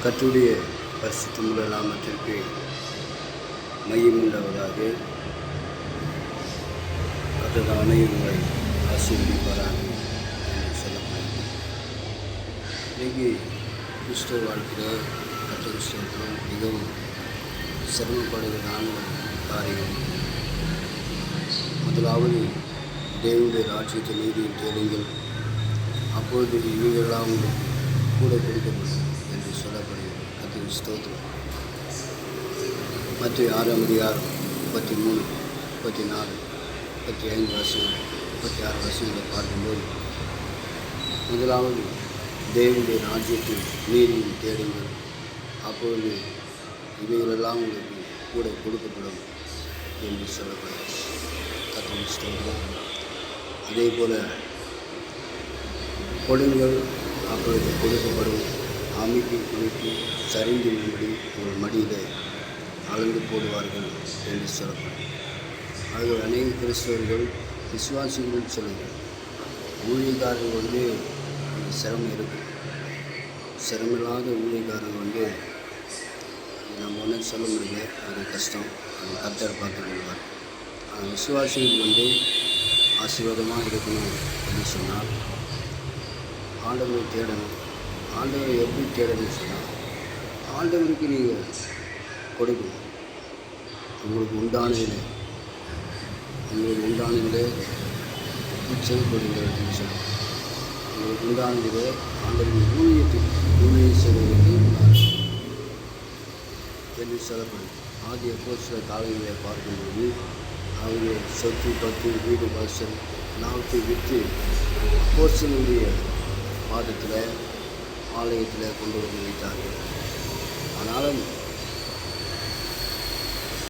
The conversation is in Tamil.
கர்த்தருடைய பரிசுத்தமுள்ள நாமத்திற்கு மகிமை உண்டாவதாக. கர்த்தர் அனைவரை ஆசீர்வதிப்பாராக என்று சொல்லப்படுகிறது. இன்றைக்கு கிறிஸ்தவ வாழ்க்கையில் கர்த்தர் கிறிஸ்தவத்தில் மிகவும் சிரமப்படுகிறதான ஒரு காரியம். முதலாவது தேவனுடைய ராஜ்யத்தை நீதியை தேடுங்கள், அப்பொழுது இவைகளெல்லாம் கூட கொடுக்கப்படும் என்று சொல்லப்படுகிறது. கர்த்தருக்கு ஸ்தோத்திரம். மத்திய 6ஆம் அதிகாரம் 33, 34, 35 வசனம், 36 வசனங்களை பார்க்கும்போது, முதலாவது தேவனுடைய ராஜ்யத்தை நீதியை தேடுங்கள், அப்பொழுது இவைகளெல்லாம் உங்களுக்கு கூட கொடுக்கப்படும் என்று சொல்லப்படுகிறது. கர்த்தருக்கு ஸ்தோத்திரம். அதே போல் கொடுங்கள், அப்பொழுது கொடுக்கப்படும், அமைதி குறித்து சரிந்து விடும்படி உங்கள் மடியில் அளந்து போடுவார்கள் என்று சொல்லப்படும். ஆகவே அநேக கிறிஸ்தவர்கள் விசுவாசிகள் சொல்லுங்கள், ஊழியக்காரர்கள் சிரமம் இருக்குது, சிரமமில்லாத ஊழியக்காரங்க நம்ம ஒன்றும் சொல்ல முடியல, அது கஷ்டம், அது கர்த்தர் பார்த்துக்கொள்வார். ஆனால் விசுவாசிகள் ஆசீர்வாதமாக இருக்கணும் அப்படின்னு சொன்னால் ஆண்டவரை தேடணும். ஆண்டவரை எப்படி தேடணும்னு சொன்னால், ஆண்டவருக்கு நீங்கள் கொடுக்கணும். உங்களுக்கு உண்டானதில் நிச்சயம் கொடுங்கள் அப்படின்னு சொல்லணும். உங்களுக்கு உண்டானதில் ஆண்டவரின் ஊழியம் செய்வதற்கு என்று சொல்லப்படும். ஆதி அப்போஸ்தலர் காலங்களை பார்க்கும்போது அவங்க சொத்து பத்து வீடு வாசல் எல்லாவற்றையும் விற்று அப்போஸ்தலருடைய பாதத்தில் ஆலயத்தில் கொண்டு வந்து வைத்தார்கள். ஆனாலும்